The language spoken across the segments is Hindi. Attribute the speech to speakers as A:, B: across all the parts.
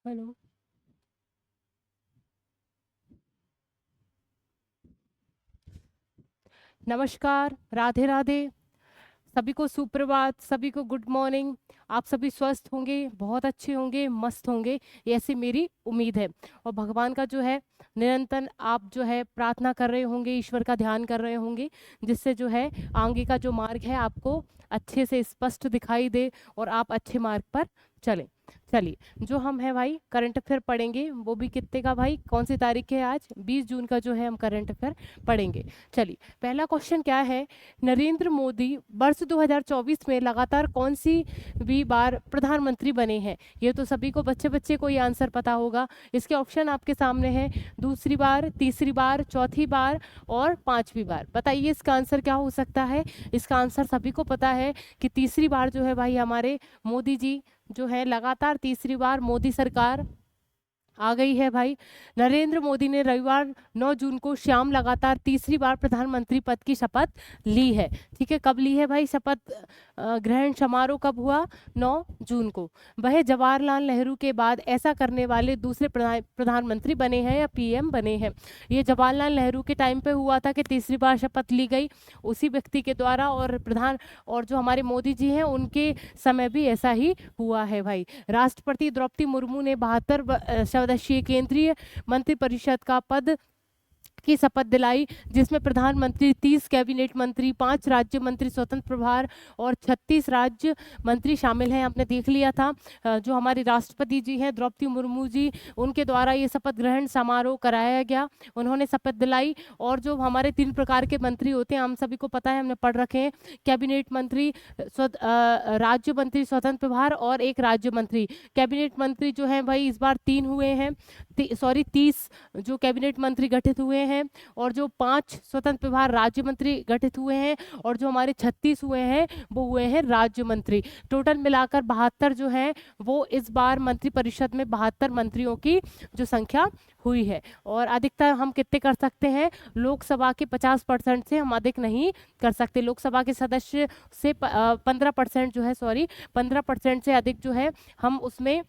A: हेलो। नमस्कार, राधे राधे। सभी को सुप्रभात, सभी को गुड मॉर्निंग। आप सभी स्वस्थ होंगे, बहुत अच्छे होंगे, मस्त होंगे, ये ऐसी मेरी उम्मीद है। और भगवान का जो है निरंतर आप जो है प्रार्थना कर रहे होंगे, ईश्वर का ध्यान कर रहे होंगे, जिससे जो है आगे का जो मार्ग है आपको अच्छे से स्पष्ट दिखाई दे और आप अच्छे मार्ग पर चलें। चलिए, जो हम है भाई करंट अफेयर पढ़ेंगे, वो भी कितने का भाई, कौन सी तारीख है आज, 20 जून का जो है हम करंट अफेयर पढ़ेंगे। चलिए, पहला क्वेश्चन क्या है, नरेंद्र मोदी वर्ष 2024 में लगातार कौन सी भी बार प्रधानमंत्री बने हैं। ये तो सभी को बच्चे बच्चे को ये आंसर पता होगा। इसके ऑप्शन आपके सामने हैं, दूसरी बार, तीसरी बार, चौथी बार और पांचवी बार। बताइए इसका आंसर क्या हो सकता है। इसका आंसर सभी को पता है कि तीसरी बार जो है भाई हमारे मोदी जी जो है लगातार तीसरी बार मोदी सरकार आ गई है भाई। नरेंद्र मोदी ने रविवार 9 जून को शाम लगातार तीसरी बार प्रधानमंत्री पद की शपथ ली है। ठीक है, कब ली है भाई शपथ, ग्रहण समारोह कब हुआ, 9 जून को। वह जवाहरलाल नेहरू के बाद ऐसा करने वाले दूसरे प्रधानमंत्री बने हैं या पीएम बने हैं। ये जवाहरलाल नेहरू के टाइम पे हुआ था कि तीसरी बार शपथ ली गई उसी व्यक्ति के द्वारा, और जो हमारे मोदी जी हैं उनके समय भी ऐसा ही हुआ है भाई। राष्ट्रपति द्रौपदी मुर्मू ने 72 सदस्यीय केंद्रीय मंत्रिपरिषद का पद की शपथ दिलाई, जिसमें प्रधानमंत्री, 30 कैबिनेट मंत्री, 5 राज्य मंत्री स्वतंत्र प्रभार और 36 राज्य मंत्री शामिल हैं। आपने देख लिया था जो हमारे राष्ट्रपति जी हैं द्रौपदी मुर्मू जी, उनके द्वारा ये शपथ ग्रहण समारोह कराया गया, उन्होंने शपथ दिलाई। और जो हमारे 3 प्रकार के मंत्री होते हैं हम सभी को पता है, हमने पढ़ रखे हैं, कैबिनेट मंत्री, राज्य मंत्री स्वतंत्र प्रभार और एक राज्य मंत्री। कैबिनेट मंत्री जो है भाई इस बार 3 हुए हैं, 30 जो कैबिनेट मंत्री गठित हुए हैं, और जो 5 स्वतंत्र प्रभार राज्य मंत्री गठित हुए हैं, और जो हमारे 36 हुए हैं वो हुए हैं राज्य मंत्री। टोटल मिलाकर 72 जो है वो इस बार मंत्रिपरिषद में 72 मंत्रियों की जो संख्या हुई है। और अधिकतर हम कितने कर सकते हैं, लोकसभा के 50% से हम अधिक नहीं कर सकते। लोकसभा के सदस्य से 15% जो है, सॉरी 15% से अधिक जो है हम उसमें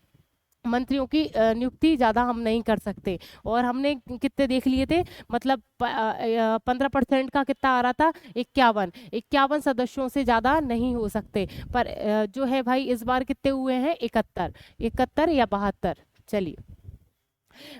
A: मंत्रियों की नियुक्ति ज़्यादा हम नहीं कर सकते। और हमने कितने देख लिए थे, मतलब 15% का कितना आ रहा था, 51 सदस्यों से ज़्यादा नहीं हो सकते। पर जो है भाई इस बार कितने हुए हैं, 71 या 72। चलिए,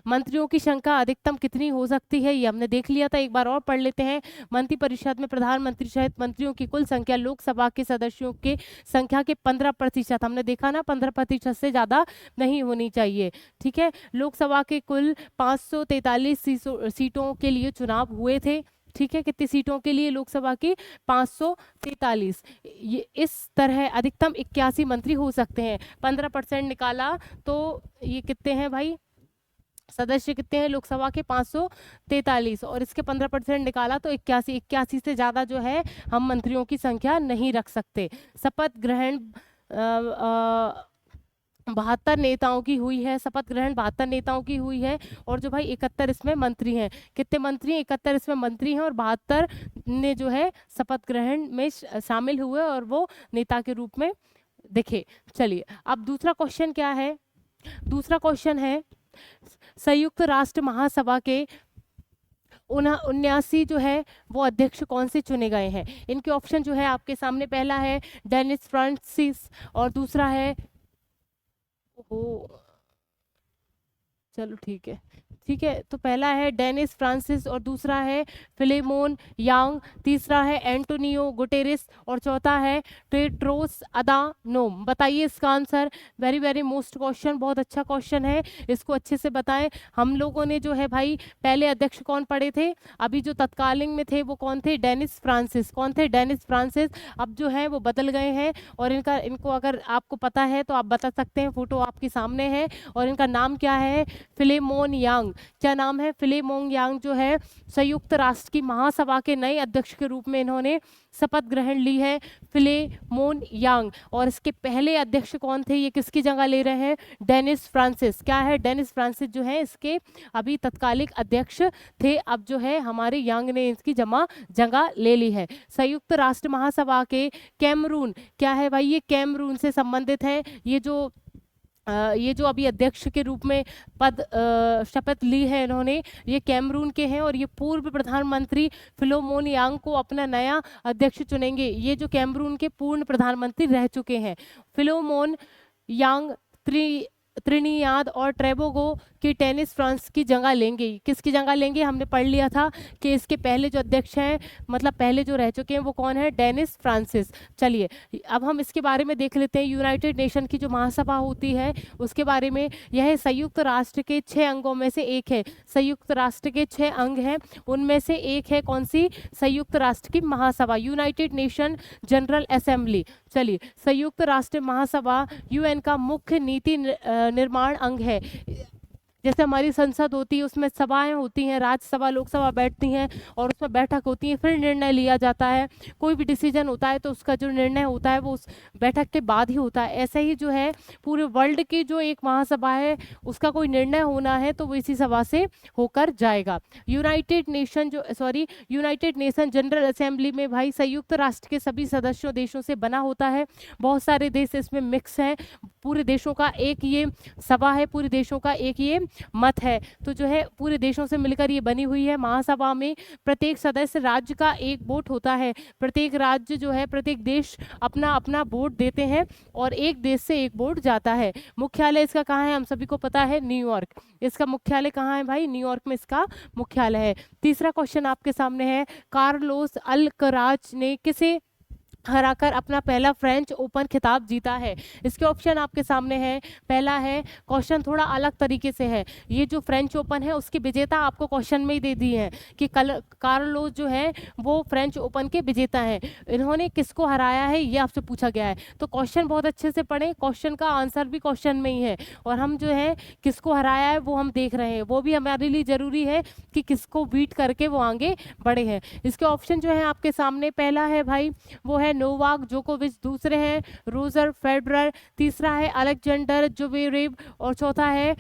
A: मंत्रियों की संख्या अधिकतम कितनी हो सकती है ये हमने देख लिया था, एक बार और पढ़ लेते हैं। मंत्रिपरिषद में प्रधानमंत्री सहित मंत्रियों की कुल संख्या लोकसभा के सदस्यों के संख्या के 15%, हमने देखा ना, 15% से ज्यादा नहीं होनी चाहिए। ठीक है, लोकसभा के कुल 543 सीटों के लिए चुनाव हुए थे। ठीक है, कितनी सीटों के लिए, लोकसभा की 543। ये इस तरह अधिकतम 81 मंत्री हो सकते हैं। 15% निकाला तो ये कितने हैं भाई, सदस्य कितने हैं लोकसभा के, 543, और इसके 15% निकाला तो 81 से ज्यादा जो है हम मंत्रियों की संख्या नहीं रख सकते। शपथ ग्रहण 72 नेताओं की हुई है, शपथ ग्रहण 72 नेताओं की हुई है। और जो भाई 71 इसमें मंत्री हैं, कितने मंत्री हैं, 71 इसमें मंत्री हैं, और 72 ने जो है शपथ ग्रहण में शामिल हुए और वो नेता के रूप में दिखे। चलिए, अब दूसरा क्वेश्चन क्या है, दूसरा क्वेश्चन है, संयुक्त राष्ट्र महासभा के 79 जो है वो अध्यक्ष कौन से चुने गए हैं। इनके ऑप्शन जो है आपके सामने, पहला है डेनिस फ्रांसिस, और दूसरा है, ओ चलो ठीक है, ठीक है, तो पहला है डेनिस फ्रांसिस, और दूसरा है फिलेमोन यांग, तीसरा है एंटोनियो गुटेरेस, और चौथा है टेड्रोस अदानोम। बताइए इसका answer. Very very most question, बहुत अच्छा क्वेश्चन है, इसको अच्छे से बताएं। हम लोगों ने जो है भाई पहले अध्यक्ष कौन पढ़े थे, अभी जो तत्कालीन में थे वो कौन थे, डेनिस फ्रांसिस। कौन थे, डेनिस फ्रांसिस। अब जो है वो बदल गए हैं, और इनको अगर आपको पता है तो आप बता सकते हैं, फोटो आपके सामने है, और इनका नाम क्या है, फिलेमोन यांग। क्या नाम है, फिलेमोन यांग जो है संयुक्त राष्ट्र की महासभा के नए अध्यक्ष के रूप में इन्होंने शपथ ग्रहण ली है, फिलेमोन यांग। और इसके पहले अध्यक्ष कौन थे, ये किसकी जगह ले रहे हैं, डेनिस फ्रांसिस। क्या है, डेनिस फ्रांसिस जो है इसके अभी तत्कालिक अध्यक्ष थे, अब जो है हमारे यांग ने इसकी जगह ले ली है। संयुक्त राष्ट्र महासभा के कैमरून, क्या है भाई, ये कैमरून से संबंधित है। ये जो ये जो अभी अध्यक्ष के रूप में शपथ ली है इन्होंने, ये कैमरून के हैं और ये पूर्व प्रधानमंत्री फिलोमोन यांग को अपना नया अध्यक्ष चुनेंगे। ये जो कैमरून के पूर्ण प्रधानमंत्री रह चुके हैं, फिलोमोन यांग त्रिनियाद और ट्रेबोगो की टेनिस फ्रांस की जगह लेंगे। किसकी जगह लेंगे? हमने पढ़ लिया था कि इसके पहले जो अध्यक्ष हैं, मतलब पहले जो रह चुके हैं, वो कौन है? Dennis Francis. चलिए अब हम इसके बारे में देख लेते हैं। यूनाइटेड नेशन की जो महासभा होती है उसके बारे में। यह संयुक्त राष्ट्र के 6 अंगों में से एक है। संयुक्त राष्ट्र के 6 अंग हैं, उनमें से एक है कौन सी? संयुक्त राष्ट्र की महासभा, यूनाइटेड नेशन जनरल असेंबली। चलिए, संयुक्त राष्ट्र महासभा यूएन का मुख्य नीति निर्माण अंग है। जैसे हमारी संसद होती है, उसमें सभाएं होती हैं, राज्यसभा लोकसभा बैठती हैं और उसमें बैठक होती है, फिर निर्णय लिया जाता है। कोई भी डिसीजन होता है तो उसका जो निर्णय होता है वो उस बैठक के बाद ही होता है। ऐसे ही जो है पूरे वर्ल्ड की जो एक महासभा है उसका कोई निर्णय होना है तो वो इसी सभा से होकर जाएगा। यूनाइटेड नेशन जनरल असेंबली में भाई संयुक्त राष्ट्र के सभी सदस्यों देशों से बना होता है। बहुत सारे देश इसमें मिक्स हैं। पूरे देशों का एक ये सभा है, पूरे देशों का एक ये मत है। तो जो है पूरे देशों से मिलकर ये बनी हुई है। महासभा में प्रत्येक सदस्य राज्य का एक वोट होता है। प्रत्येक राज्य जो है, प्रत्येक देश अपना अपना वोट देते हैं और एक देश से एक वोट जाता है। मुख्यालय इसका कहाँ है? हम सभी को पता है, न्यूयॉर्क। इसका मुख्यालय कहाँ है भाई? न्यूयॉर्क में इसका मुख्यालय है। तीसरा क्वेश्चन आपके सामने है, कार्लोस अल्कराज ने किसे हराकर अपना पहला फ्रेंच ओपन खिताब जीता है? इसके ऑप्शन आपके सामने हैं। पहला है, क्वेश्चन थोड़ा अलग तरीके से है। ये जो फ्रेंच ओपन है उसके विजेता आपको क्वेश्चन में ही दे दी है कि कार्लोस जो है वो फ्रेंच ओपन के विजेता हैं। इन्होंने किसको हराया है ये आपसे पूछा गया है। तो क्वेश्चन बहुत अच्छे से पढ़ें, क्वेश्चन का आंसर भी क्वेश्चन में ही है और हम जो है किसको हराया है वो हम देख रहे हैं। वो भी हमारे लिए जरूरी है कि किसको बीट करके वो आगे बढ़े हैं। इसके ऑप्शन जो है आपके सामने, पहला है भाई वो है नोवाक जोकोविच, दूसरे हैं रोजर फेडरर, तीसरा है अलेक्जेंडर ज्वेरेव और चौथा है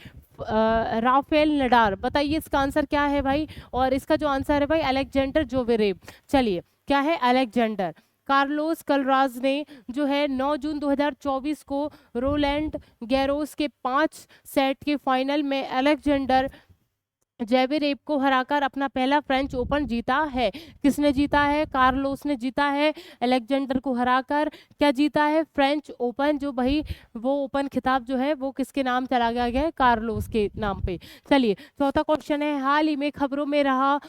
A: राफेल नडाल। बताइए इसका आंसर क्या है भाई? और इसका जो आंसर है भाई अलेक्जेंडर ज्वेरेव। चलिए, क्या है? अलेक्जेंडर। कार्लोस कलराज ने जो है 9 जून 2024 को रोलैंड गैरोस के 5 सेट के फाइनल में अलेक्जेंडर जेवेरेव को हराकर अपना पहला फ्रेंच ओपन जीता है। किसने जीता है? कार्लोस ने जीता है। अलेक्जेंडर को हराकर क्या जीता है? French open. जो भाई वो ओपन खिताब जो है वो किसके नाम चला गया है? कार्लोस के नाम पे। चलिए, चौथा क्वेश्चन है, हाल ही में खबरों में रहा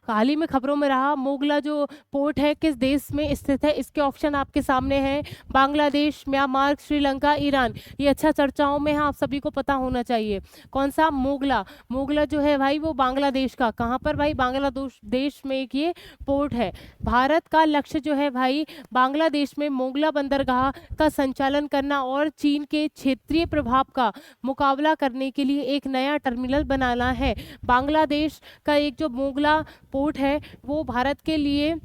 A: हाल ही में खबरों में रहा मोगला जो पोर्ट है किस देश में स्थित है? इसके ऑप्शन आपके सामने हैं। Bangladesh, Myanmar, Sri Lanka, Iran. ये अच्छा चर्चाओं में है, आप सभी को पता होना चाहिए। कौन सा? मोगला जो है भाई वो बांग्लादेश का। कहाँ पर भाई? बांग्लादेश देश में एक ये पोर्ट है। भारत का लक्ष्य जो है भाई बांग्लादेश में मोगला बंदरगाह का संचालन करना और चीन के क्षेत्रीय प्रभाव का मुकाबला करने के लिए एक नया टर्मिनल बनाना है। बांग्लादेश का एक जो मोगला पोर्ट है वो भारत के लिए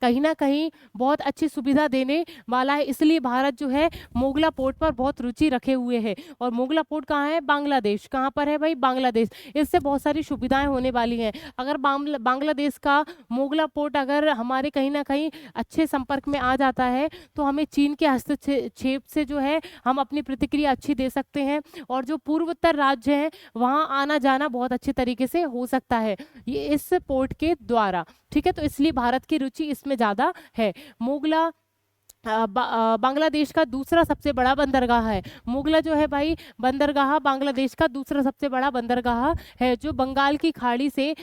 A: कहीं ना कहीं बहुत अच्छी सुविधा देने वाला है, इसलिए भारत जो है मोगला पोर्ट पर बहुत रुचि रखे हुए है। और मोगला पोर्ट कहाँ है? बांग्लादेश। कहाँ पर है भाई? बांग्लादेश। इससे बहुत सारी सुविधाएं होने वाली हैं। अगर बांग्लादेश का मोगला पोर्ट अगर हमारे कहीं ना कहीं अच्छे संपर्क में आ जाता है तो हमें चीन के हस्तक्षेप से जो है हम अपनी प्रतिक्रिया अच्छी दे सकते हैं और जो पूर्वोत्तर राज्य हैं वहाँ आना जाना बहुत अच्छे तरीके से हो सकता है ये इस पोर्ट के द्वारा। ठीक है, तो इसलिए भारत की रुचि इसमें ज्यादा है। मोगला बांग्लादेश का दूसरा सबसे बड़ा बंदरगाह है। मोगला जो है भाई बंदरगाह बांग्लादेश का दूसरा सबसे बड़ा बंदरगाह है जो बंगाल की खाड़ी से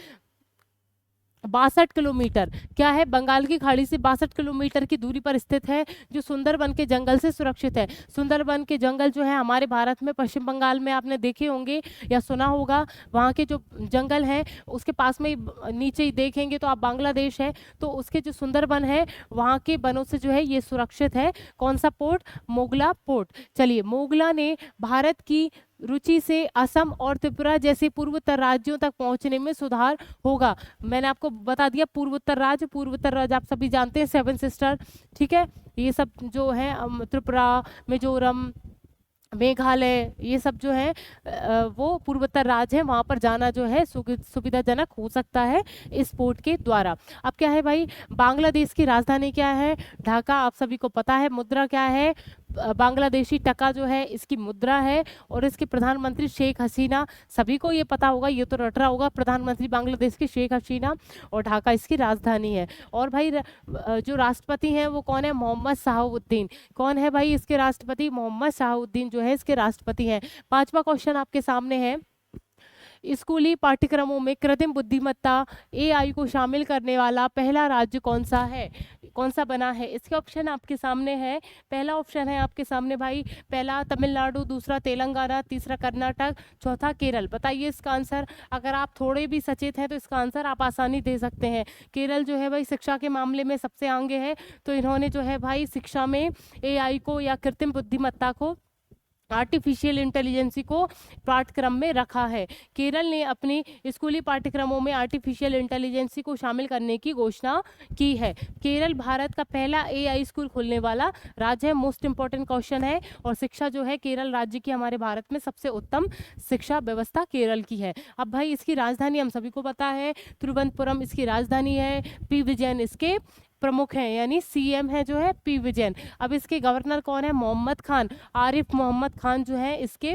A: 62 किलोमीटर, क्या है? बंगाल की खाड़ी से 62 किलोमीटर की दूरी पर स्थित है, जो सुंदरबन के जंगल से सुरक्षित है। सुंदरबन के जंगल जो है हमारे भारत में पश्चिम बंगाल में आपने देखे होंगे या सुना होगा। वहाँ के जो जंगल हैं उसके पास में नीचे ही देखेंगे तो आप बांग्लादेश है, तो उसके जो सुंदरबन है वहाँ के वनों से जो है ये सुरक्षित है। कौन सा पोर्ट? मोगला पोर्ट। चलिए, मोगला ने भारत की रुचि से असम और त्रिपुरा जैसे पूर्वोत्तर राज्यों तक पहुंचने में सुधार होगा। मैंने आपको बता दिया पूर्वोत्तर राज्य आप सभी जानते हैं, 7 सिस्टर। ठीक है, ये सब जो है त्रिपुरा, मिजोरम, मेघालय, ये सब जो है वो पूर्वोत्तर राज्य है, वहाँ पर जाना जो है सुविधाजनक हो सकता है इस पोर्ट के द्वारा। अब क्या है भाई, बांग्लादेश की राजधानी क्या है? ढाका, आप सभी को पता है। मुद्रा क्या है? बांग्लादेशी टका जो है इसकी मुद्रा है। और इसके प्रधानमंत्री शेख हसीना, सभी को ये पता होगा, ये तो रट रहा होगा, प्रधानमंत्री बांग्लादेश की शेख हसीना, और ढाका इसकी राजधानी है। और भाई जो राष्ट्रपति हैं वो कौन है? मोहम्मद शाहबुद्दीन। कौन है भाई इसके राष्ट्रपति? मोहम्मद शाहबुद्दीन जो है इसके राष्ट्रपति हैं। पांचवा क्वेश्चन आपके सामने है, स्कूली पाठ्यक्रमों में कृत्रिम बुद्धिमत्ता एआई को शामिल करने वाला पहला राज्य कौन सा है? कौन सा बना है? इसके ऑप्शन आपके सामने है। पहला ऑप्शन है आपके सामने भाई, पहला तमिलनाडु, दूसरा तेलंगाना, तीसरा कर्नाटक, चौथा केरल। बताइए इसका आंसर। अगर आप थोड़े भी सचेत हैं तो इसका आंसर आप आसानी दे सकते हैं। केरल जो है भाई शिक्षा के मामले में सबसे आगे है, तो इन्होंने जो है भाई शिक्षा में एआई को या कृत्रिम बुद्धिमत्ता को, आर्टिफिशियल इंटेलिजेंसी को पाठ्यक्रम में रखा है। केरल ने अपनी स्कूली पाठ्यक्रमों में आर्टिफिशियल इंटेलिजेंसी को शामिल करने की घोषणा की है। केरल भारत का पहला एआई स्कूल खोलने वाला राज्य है। मोस्ट इंपॉर्टेंट क्वेश्चन है। और शिक्षा जो है केरल राज्य की, हमारे भारत में सबसे उत्तम शिक्षा व्यवस्था केरल की है। अब भाई इसकी राजधानी हम सभी को पता है, तिरुवनंतपुरम इसकी राजधानी है। पी विजयन इसके प्रमुख हैं, यानी सीएम है जो है पी विजयन। अब इसके गवर्नर कौन है? मोहम्मद खान, आरिफ मोहम्मद खान जो है इसके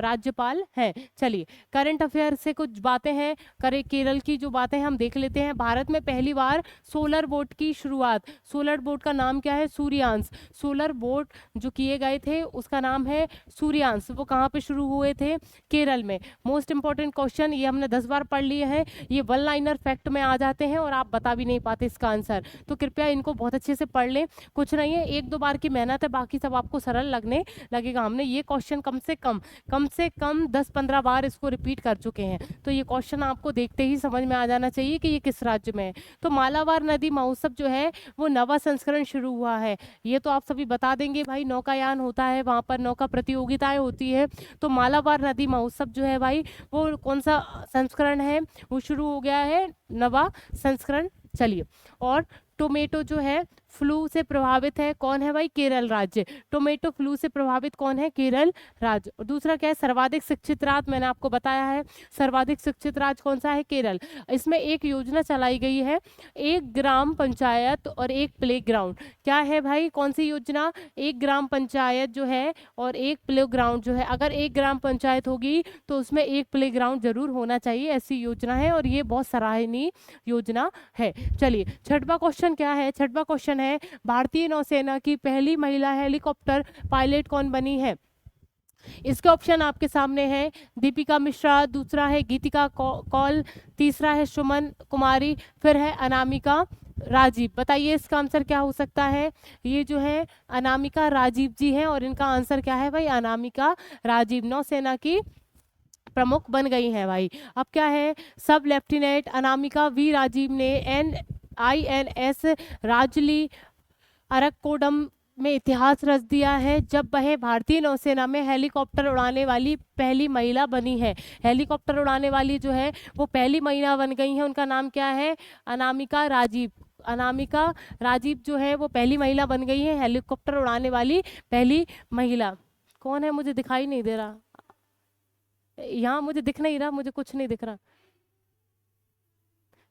A: राज्यपाल हैं। चलिए करंट अफेयर से कुछ बातें हैं, करे केरल की जो बातें हम देख लेते हैं। भारत में पहली बार सोलर बोट की शुरुआत, सोलर बोट का नाम क्या है? सूर्यांश। सोलर बोट जो किए गए थे उसका नाम है सूर्यांश। वो कहाँ पे शुरू हुए थे? केरल में। मोस्ट इंपॉर्टेंट क्वेश्चन, ये हमने 10 बार पढ़ लिए हैं, ये वन लाइनर फैक्ट में आ जाते हैं और आप बता भी नहीं पाते इसका आंसर, तो कृपया इनको बहुत अच्छे से पढ़ लें। कुछ नहीं है, एक दो बार की मेहनत है, बाकी सब आपको सरल लगने लगेगा। हमने ये क्वेश्चन कम से कम 10-15 बार इसको रिपीट कर चुके हैं, तो ये क्वेश्चन आपको देखते ही समझ में आ जाना चाहिए कि ये किस राज्य में है। तो मालाबार नदी महोत्सव जो है वो नवा संस्करण शुरू हुआ है, ये तो आप सभी बता देंगे भाई। नौकायान होता है वहाँ पर, नौका प्रतियोगिताएं होती है, तो मालाबार नदी महोत्सव जो है भाई वो कौन सा संस्करण है? वो शुरू हो गया है, नवा संस्करण। चलिए, और टोमेटो जो है फ्लू से प्रभावित है, कौन है भाई? केरल राज्य। टोमेटो फ्लू से प्रभावित कौन है? केरल राज्य। और दूसरा क्या है? सर्वाधिक शिक्षित राज्य, मैंने आपको बताया है, सर्वाधिक शिक्षित राज्य कौन सा है? केरल। इसमें एक योजना चलाई गई है, एक ग्राम पंचायत और एक प्ले ग्राउंड। क्या है भाई? कौन सी योजना? एक ग्राम पंचायत जो है और एक प्ले ग्राउंड जो है। अगर एक ग्राम पंचायत होगी तो उसमें एक प्ले ग्राउंड जरूर होना चाहिए, ऐसी योजना है और ये बहुत सराहनीय योजना है। चलिए छठवां क्वेश्चन क्या है? छठवां क्वेश्चन है, भारतीय नौसेना की पहली महिला हेलीकॉप्टर पायलट कौन बनी है? इसके ऑप्शन आपके सामने हैं, दीपिका मिश्रा, दूसरा है गीतिका कौल, तीसरा है सुमन कुमारी, फिर है अनामिका राजीव। बताइए इसका आंसर क्या हो सकता है? ये जो है अनामिका राजीव जी हैं और इनका आंसर क्या है भाई? अनामिका राजीव नौसेना की प्रमुख बन गई हैं भाई। अब क्या है? सब लेफ्टिनेंट अनामिका वी राजीव ने INS राजली अरक्कोडम में इतिहास रच दिया है, जब वह भारतीय नौसेना में हेलीकॉप्टर उड़ाने वाली पहली महिला बनी है। हेलीकॉप्टर उड़ाने वाली जो है वो पहली महिला बन गई है, उनका नाम क्या है? अनामिका राजीव। अनामिका राजीव जो है वो पहली महिला बन गई है, हेलीकॉप्टर उड़ाने वाली पहली महिला। कौन है? मुझे दिखाई नहीं दे रहा, यहाँ मुझे दिख नहीं रहा, मुझे कुछ नहीं दिख रहा।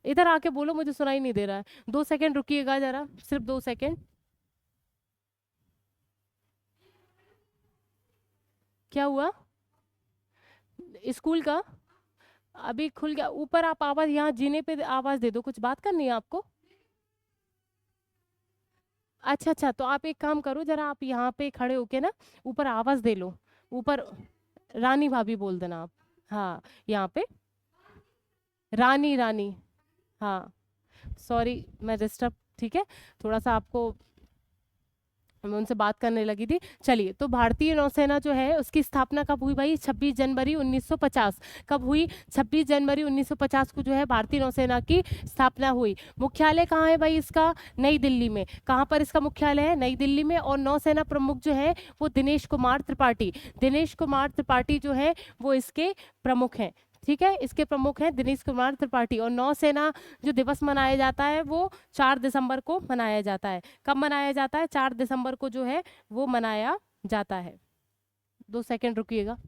A: इधर आके बोलो, मुझे सुनाई नहीं दे रहा है। 2 सेकंड रुकिएगा जरा, सिर्फ 2 सेकंड। क्या हुआ? स्कूल का अभी खुल गया। ऊपर आप आवाज, यहाँ जीने पे आवाज दे दो, कुछ बात करनी है आपको। अच्छा अच्छा, तो आप एक काम करो, जरा आप यहाँ पे खड़े होके ना ऊपर आवाज दे लो। ऊपर रानी भाभी बोल देना आप। हाँ, यहाँ पे रानी रानी। हाँ, सॉरी मैं डिस्टर्ब, ठीक है, थोड़ा सा आपको, मैं उनसे बात करने लगी थी। चलिए, तो भारतीय नौसेना जो है उसकी स्थापना कब हुई भाई? 26 जनवरी 1950। कब हुई? 26 जनवरी 1950 को जो है भारतीय नौसेना की स्थापना हुई। मुख्यालय कहाँ है भाई इसका? नई दिल्ली में। कहाँ पर इसका मुख्यालय है? नई दिल्ली में। और नौसेना प्रमुख जो है वो दिनेश कुमार त्रिपाठी। दिनेश कुमार त्रिपाठी जो है वो इसके प्रमुख हैं, ठीक है, इसके प्रमुख हैं दिनेश कुमार त्रिपाठी। और नौसेना जो दिवस मनाया जाता है वो 4 दिसंबर को मनाया जाता है। कब मनाया जाता है? 4 दिसंबर को जो है वो मनाया जाता है। 2 सेकंड रुकिएगा।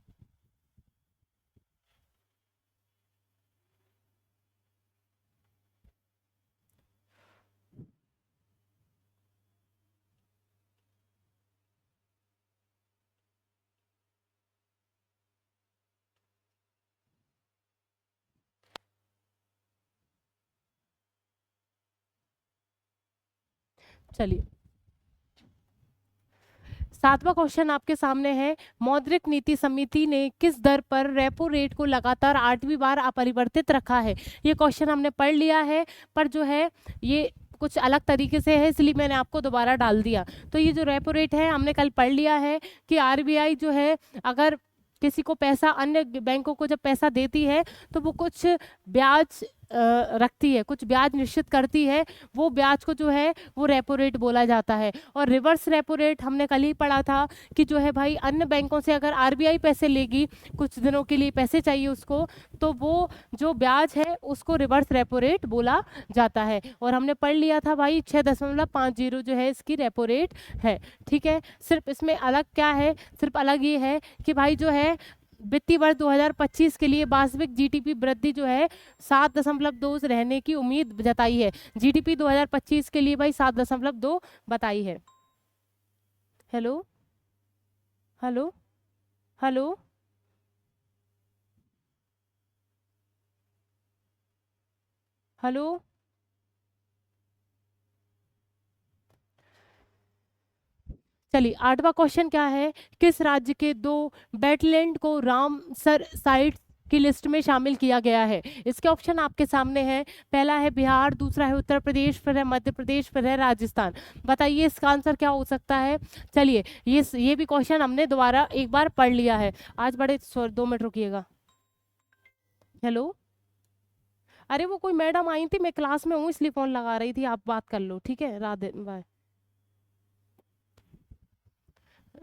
A: चलिए, 7वां क्वेश्चन आपके सामने है। मौद्रिक नीति समिति ने किस दर पर रेपो रेट को लगातार 8वीं बार अपरिवर्तित रखा है? ये क्वेश्चन हमने पढ़ लिया है, पर जो है ये कुछ अलग तरीके से है, इसलिए मैंने आपको दोबारा डाल दिया। तो ये जो रेपो रेट है हमने कल पढ़ लिया है कि आरबीआई जो है अगर किसी को पैसा, अन्य बैंकों को जब पैसा देती है तो वो कुछ ब्याज रखती है, कुछ ब्याज निश्चित करती है। वो ब्याज को जो है वो रेपो रेट बोला जाता है। और रिवर्स रेपो रेट हमने कल ही पढ़ा था कि जो है भाई अन्य बैंकों से अगर आरबीआई पैसे लेगी, कुछ दिनों के लिए पैसे चाहिए उसको, तो वो जो ब्याज है उसको रिवर्स रेपो रेट बोला जाता है। और हमने पढ़ लिया था भाई 6.50 जो है इसकी रेपो रेट है। ठीक है, सिर्फ इसमें अलग क्या है, सिर्फ अलग ये है कि भाई जो है वित्तीय वर्ष 2025 के लिए वास्तविक जीडीपी वृद्धि जो है 7.2 रहने की उम्मीद जताई है। जीडीपी 2025 के लिए भाई 7.2 बताई है। Hello hello hello hello. चलिए, 8वां क्वेश्चन क्या है? किस राज्य के 2 वेटलैंड को रामसर साइट की लिस्ट में शामिल किया गया है? इसके ऑप्शन आपके सामने हैं। पहला है बिहार, दूसरा है उत्तर प्रदेश, फिर है मध्य प्रदेश, फिर है राजस्थान। बताइए इसका आंसर क्या हो सकता है? चलिए, ये भी क्वेश्चन हमने दोबारा एक बार पढ़ लिया है। आज बड़े 2 मिनट रुकिएगा। हेलो, अरे वो कोई मैडम आई थी, मैं क्लास में हूँ इसलिए फोन लगा रही थी, आप बात कर लो। ठीक है, राधे बाय।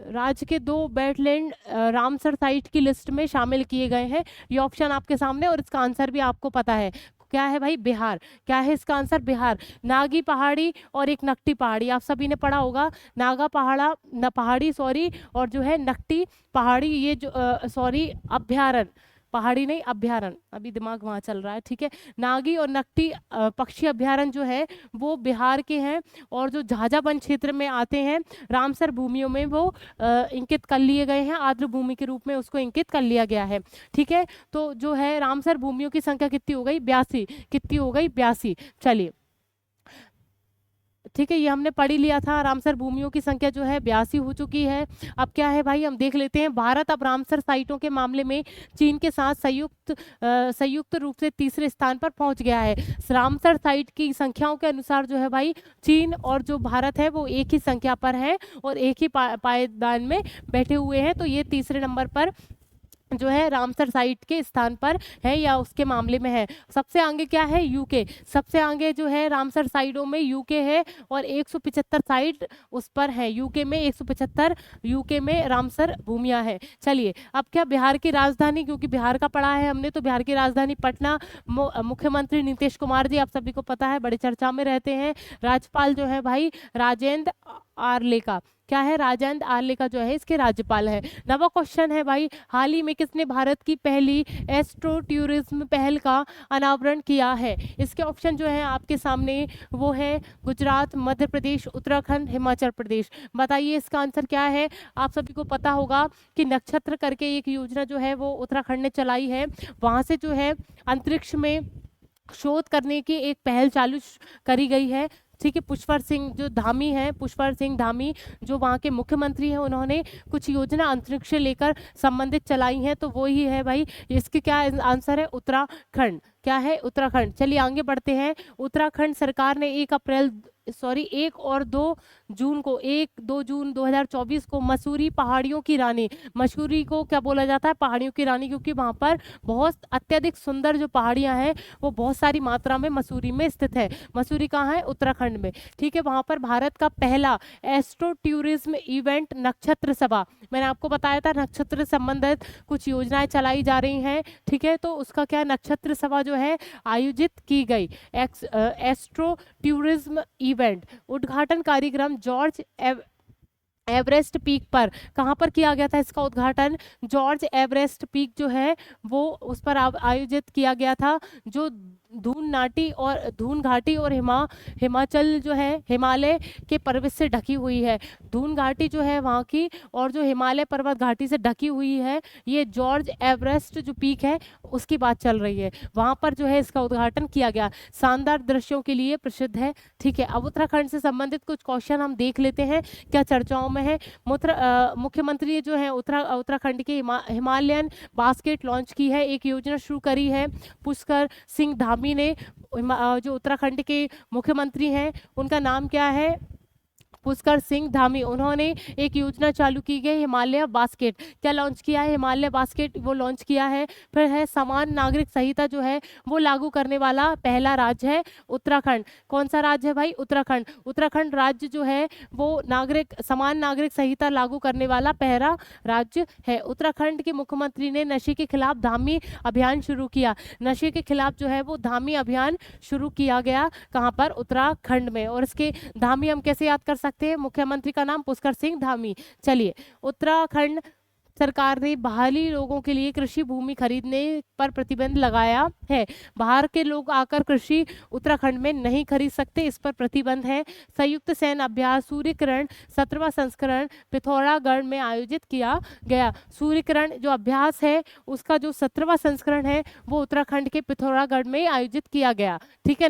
A: राज्य के 2 वेटलैंड रामसर साइट की लिस्ट में शामिल किए गए हैं। ये ऑप्शन आपके सामने, और इसका आंसर भी आपको पता है। क्या है भाई? बिहार। क्या है इसका आंसर? बिहार। नागी पहाड़ी और एक नकटी पहाड़ी, आप सभी ने पढ़ा होगा। नागा पहाड़ा न पहाड़ी सॉरी, और जो है नकटी पहाड़ी, ये जो सॉरी अभ्यारण्य, पहाड़ी नहीं अभ्यारण्य, अभी दिमाग वहाँ चल रहा है। ठीक है, नागी और नकटी पक्षी अभ्यारण्य जो है वो बिहार के हैं, और जो झाझा वन क्षेत्र में आते हैं रामसर भूमियों में वो इंकित कर लिए गए हैं, आर्द्र भूमि के रूप में उसको इंकित कर लिया गया है। ठीक है, तो जो है रामसर भूमियों की संख्या कितनी हो गई? 82। कितनी हो गई? 82। चलिए, ठीक है, ये हमने पढ़ ही लिया था। रामसर भूमियों की संख्या जो है 82 हो चुकी है। अब क्या है भाई, हम देख लेते हैं। भारत अब रामसर साइटों के मामले में चीन के साथ संयुक्त रूप से तीसरे स्थान पर पहुंच गया है। रामसर साइट की संख्याओं के अनुसार जो है भाई चीन और जो भारत है वो एक ही संख्या पर है और एक ही पायदान में बैठे हुए हैं। तो ये तीसरे नंबर पर जो है रामसर साइट के स्थान पर है या उसके मामले में है। सबसे आगे क्या है? यूके। सबसे आगे जो है रामसर साइटों में यूके है, और 175 साइट उस पर है। यूके में 175 यूके में रामसर भूमिया है। चलिए, अब क्या बिहार की राजधानी, क्योंकि बिहार का पढ़ा है हमने, तो बिहार की राजधानी पटना। मुख्यमंत्री नीतीश कुमार जी, आप सभी को पता है, बड़े चर्चा में रहते हैं। राज्यपाल जो है भाई राजेंद्र आर्लेका। क्या है? राजेंद्र आर्लेका जो है इसके राज्यपाल है। नवा क्वेश्चन है भाई, हाल ही में किसने भारत की पहली एस्ट्रो टूरिज्म पहल का अनावरण किया है? इसके ऑप्शन जो है आपके सामने वो है गुजरात, मध्य प्रदेश, उत्तराखंड, हिमाचल प्रदेश। बताइए इसका आंसर क्या है? आप सभी को पता होगा कि नक्षत्र करके एक योजना जो है वो उत्तराखंड ने चलाई है। वहां से जो है अंतरिक्ष में शोध करने की एक पहल चालू करी गई है। ठीक है, पुष्कर सिंह जो धामी है, पुष्कर सिंह धामी जो वहाँ के मुख्यमंत्री हैं, उन्होंने कुछ योजना अंतरिक्ष से लेकर संबंधित चलाई हैं। तो वो ही है भाई, इसके क्या आंसर है? उत्तराखंड। क्या है? उत्तराखंड। चलिए आगे बढ़ते हैं। उत्तराखंड सरकार ने 1-2 जून 2024 को मसूरी पहाड़ियों की रानी, मसूरी को क्या बोला जाता है? पहाड़ियों की रानी, क्योंकि वहाँ पर बहुत अत्यधिक सुंदर जो पहाड़ियाँ हैं वो बहुत सारी मात्रा में मसूरी में स्थित है। मसूरी कहाँ है? उत्तराखंड में। ठीक है, वहाँ पर भारत का पहला एस्ट्रो टूरिज्म इवेंट नक्षत्र सभा, मैंने आपको बताया था नक्षत्र संबंधित कुछ योजनाएं चलाई जा रही हैं। ठीक है, तो उसका क्या नक्षत्र सभा जो है आयोजित की गई। एस्ट्रो टूरिज्म इवेंट उद्घाटन कार्यक्रम जॉर्ज एवरेस्ट पीक पर, कहाँ पर किया गया था इसका उद्घाटन? जॉर्ज एवरेस्ट पीक जो है वो उस पर आयोजित किया गया था, जो धून घाटी और हिमाचल जो है हिमालय के पर्वत से ढकी हुई है। धून घाटी जो है वहाँ की, और जो हिमालय पर्वत घाटी से ढकी हुई है, ये जॉर्ज एवरेस्ट जो पीक है उसकी बात चल रही है। वहाँ पर जो है इसका उद्घाटन किया गया, शानदार दृश्यों के लिए प्रसिद्ध है। ठीक है, अब उत्तराखंड से संबंधित कुछ क्वेश्चन हम देख लेते हैं क्या चर्चाओं में है। मुख्यमंत्री जो है उत्तराखंड के हिमालयन बास्केट लॉन्च की है, एक योजना शुरू करी है पुष्कर सिंह धामी ने। जो उत्तराखंड के मुख्यमंत्री हैं उनका नाम क्या है? पुष्कर सिंह धामी। उन्होंने एक योजना चालू की गई, हिमालय बास्केट। क्या लॉन्च किया है? हिमालय बास्केट वो लॉन्च किया है। फिर है समान नागरिक संहिता जो है वो लागू करने वाला पहला राज्य है उत्तराखंड। कौन सा राज्य है भाई? उत्तराखंड। उत्तराखंड राज्य जो है वो समान नागरिक संहिता लागू करने वाला पहला राज्य है। उत्तराखंड के मुख्यमंत्री ने नशे के खिलाफ धामी अभियान शुरू किया। नशे के खिलाफ जो है वो धामी अभियान शुरू किया गया, कहाँ पर? उत्तराखंड में। और इसके धामी हम कैसे याद कर सकते हैं? मुख्यमंत्री का नाम पुष्कर सिंह धामी। चलिए, उत्तराखंड सरकार ने बाहरी लोगों के लिए कृषि भूमि खरीदने पर प्रतिबंध लगाया है। बाहर के लोग आकर कृषि उत्तराखंड में नहीं खरीद सकते, इस पर प्रतिबंध है। संयुक्त सैन्य अभ्यास सूर्यकिरण 17वां संस्करण पिथौरागढ़ में आयोजित किया गया। सूर्यकिरण जो अभ्यास है उसका जो 17वां संस्करण है वो उत्तराखंड के पिथौरागढ़ में आयोजित किया गया। ठीक है,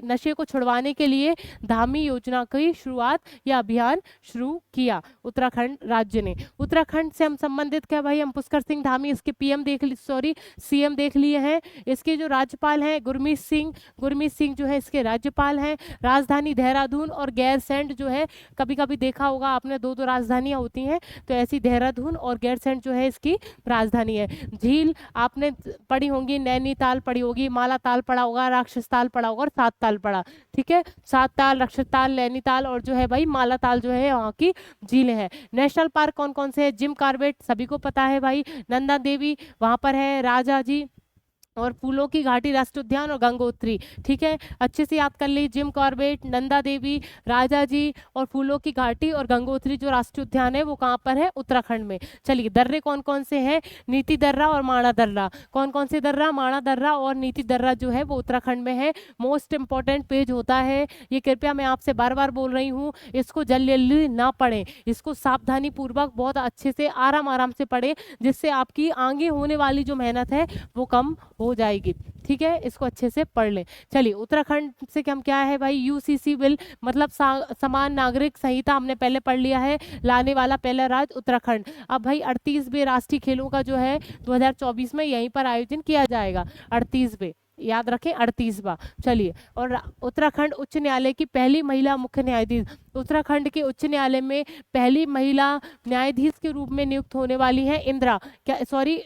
A: नशे को छुड़वाने के लिए धामी योजना की शुरुआत या अभियान शुरू किया उत्तराखंड राज्य ने। उत्तराखंड से हम संबंधित क्या भाई? हम पुष्कर सिंह धामी, इसके सीएम देख लिए हैं। इसके जो राज्यपाल हैं गुरमीत सिंह जो है इसके राज्यपाल हैं। राजधानी देहरादून और गैरसैंण जो है, कभी कभी देखा होगा आपने दो राजधानियां होती हैं, तो ऐसी देहरादून और गैरसैंण जो है इसकी राजधानी है। झील आपने पढ़ी होंगी, नैनीताल पढ़ी होगी, मालाताल पढ़ा होगा, राक्षसताल पढ़ा होगा और सात ताल पढ़ा। ठीक है, सात ताल, राक्षसताल, नैनीताल और जो है भाई मालाताल जो है वहाँ की झीलें हैं। नेशनल पार्क कौन कौन से है? जिम कॉर्बेट सभी को पता है भाई, नंदा देवी वहां पर है, राजा जी और फूलों की घाटी राष्ट्रीय उद्यान और गंगोत्री। ठीक है, अच्छे से याद कर ली, जिम कॉर्बेट, नंदा देवी, राजा जी और फूलों की घाटी और गंगोत्री जो राष्ट्रीय उद्यान है वो कहाँ पर है? उत्तराखंड में। चलिए, दर्रे कौन कौन से हैं? नीति दर्रा और माणा दर्रा। कौन कौन से दर्रा? माणा दर्रा और नीति दर्रा जो है वो उत्तराखंड में है। मोस्ट इंपॉर्टेंट पेज होता है ये, कृपया मैं आपसे बार बार बोल रही हूँ, इसको जल्दी ना पढ़ें, इसको सावधानी पूर्वक बहुत अच्छे से आराम से पढ़ें, जिससे आपकी आगे होने वाली जो मेहनत है वो कम हो जाएगी। ठीक है, इसको अच्छे से पढ़ लें। चलिए, उत्तराखंड से हम क्या है भाई? यूसीसी बिल मतलब समान नागरिक संहिता हमने पहले पढ़ लिया है, लाने वाला पहला राज्य उत्तराखंड। अब भाई 38वें राष्ट्रीय खेलों का जो है 2024 में यहीं पर आयोजन किया जाएगा। 38वें, याद रखें, 38वां। चलिए, और उत्तराखंड उच्च न्यायालय की पहली महिला मुख्य न्यायाधीश, उत्तराखंड के उच्च न्यायालय में पहली महिला न्यायाधीश के रूप में नियुक्त होने वाली है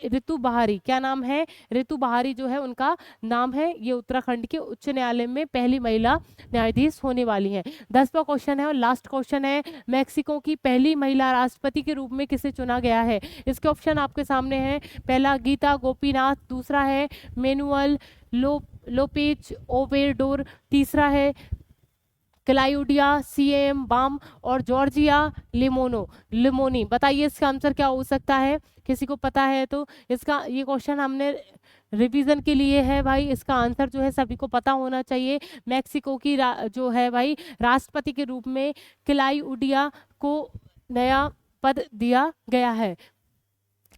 A: ऋतु बहारी। क्या नाम है? ऋतु बहारी जो है उनका नाम है। ये उत्तराखंड के उच्च न्यायालय में पहली महिला न्यायाधीश होने वाली है। 10वां क्वेश्चन है और लास्ट क्वेश्चन है, मैक्सिको की पहली महिला राष्ट्रपति के रूप में किसे चुना गया है? इसके ऑप्शन आपके सामने है। पहला गीता गोपीनाथ, दूसरा है मेनुअल लोपेज ओबेडोर, तीसरा है क्लाउडिया सीएम बाम और जॉर्जिया लिमोनी। बताइए इसका आंसर क्या हो सकता है? किसी को पता है तो इसका, ये क्वेश्चन हमने रिवीजन के लिए है भाई, इसका आंसर जो है सभी को पता होना चाहिए। मैक्सिको की जो है भाई राष्ट्रपति के रूप में क्लाउडिया को नया पद दिया गया है।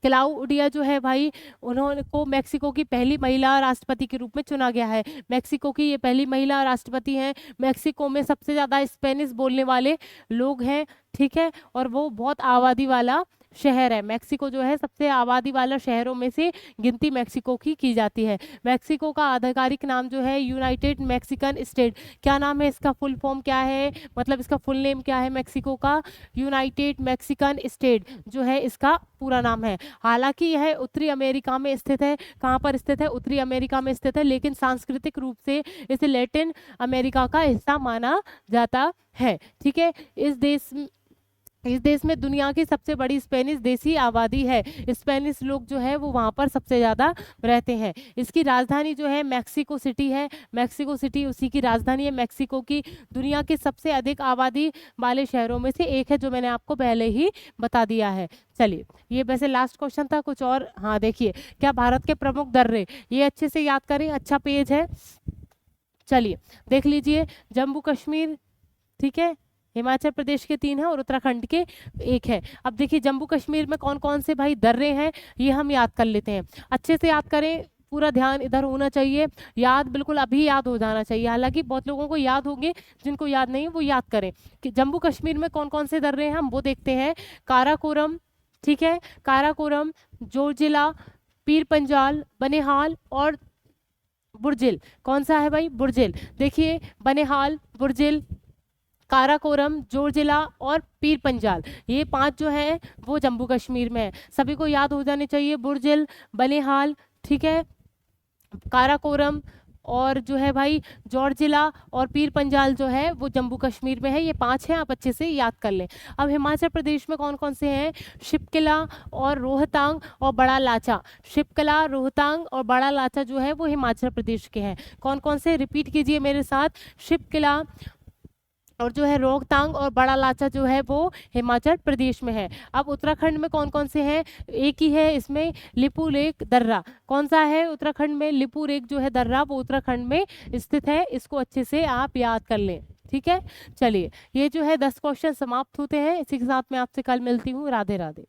A: क्लाउडिया जो है भाई उन्होंने को मैक्सिको की पहली महिला राष्ट्रपति के रूप में चुना गया है। मैक्सिको की ये पहली महिला राष्ट्रपति हैं। मैक्सिको में सबसे ज़्यादा स्पेनिश बोलने वाले लोग हैं। ठीक है, और वो बहुत आबादी वाला शहर है। मैक्सिको जो है सबसे आबादी वाला शहरों में से गिनती मैक्सिको की जाती है। मैक्सिको का आधिकारिक नाम जो है यूनाइटेड मैक्सिकन स्टेट। क्या नाम है इसका? फुल फॉर्म क्या है, मतलब इसका फुल नेम क्या है मैक्सिको का? यूनाइटेड मैक्सिकन स्टेट जो है इसका पूरा नाम है। हालांकि यह उत्तरी अमेरिका में स्थित है। कहाँ पर स्थित है? उत्तरी अमेरिका में स्थित है, लेकिन सांस्कृतिक रूप से इसे लैटिन अमेरिका का हिस्सा माना जाता है। ठीक है, इस देश इस देश में दुनिया की सबसे बड़ी स्पेनिश देशी आबादी है। स्पेनिश लोग जो है वो वहाँ पर सबसे ज़्यादा रहते हैं। इसकी राजधानी जो है मैक्सिको सिटी है। मैक्सिको सिटी उसी की राजधानी है। मैक्सिको की दुनिया के सबसे अधिक आबादी वाले शहरों में से एक है, जो मैंने आपको पहले ही बता दिया है। चलिए, ये वैसे लास्ट क्वेश्चन था, कुछ और। हाँ देखिए, क्या भारत के प्रमुख दर्रे, ये अच्छे से याद करें, अच्छा पेज है। चलिए देख लीजिए, जम्मू कश्मीर, ठीक है, हिमाचल प्रदेश के 3 हैं और उत्तराखंड के 1 है। अब देखिए जम्मू कश्मीर में कौन कौन से भाई दर्रे हैं, ये हम याद कर लेते हैं। अच्छे से याद करें, पूरा ध्यान इधर होना चाहिए, याद बिल्कुल अभी याद हो जाना चाहिए। हालांकि बहुत लोगों को याद होंगे, जिनको याद नहीं वो याद करें कि जम्मू कश्मीर में कौन कौन से दर्रे हैं, हम वो देखते हैं। काराकोरम, ठीक है, काराकोरम, जोजिला, पीर पंजाल, बनिहाल और बुर्जिल। कौन सा है भाई? बुर्जिल। देखिए, बनिहाल, बुर्जिल, काराकोरम, जोजिला और पीर पंजाल, ये 5 जो है वो जम्मू कश्मीर में है। सभी को याद हो जाने चाहिए, बुर्जिल, बनिहाल, ठीक है, काराकोरम और जो है भाई जॉर्जिला और पीर पंजाल जो है वो जम्मू कश्मीर में है। ये 5 हैं, आप अच्छे से याद कर लें। अब हिमाचल प्रदेश में कौन कौन से हैं? शिपकिला और रोहतांग और बड़ा लाचा। शिपकिला, रोहतांग और बड़ा लाचा जो है वो हिमाचल प्रदेश के हैं। कौन कौन से? रिपीट कीजिए मेरे साथ, शिपकिला और जो है रोहतांग और बड़ा लाचा जो है वो हिमाचल प्रदेश में है। अब उत्तराखंड में कौन कौन से हैं? एक ही है इसमें, लिपुलेख दर्रा। कौन सा है उत्तराखंड में? लिपुलेख जो है दर्रा वो उत्तराखंड में स्थित है। इसको अच्छे से आप याद कर लें, ठीक है। चलिए, ये जो है 10 क्वेश्चन समाप्त होते हैं। इसी के साथ मैं आपसे कल मिलती हूँ। राधे राधे।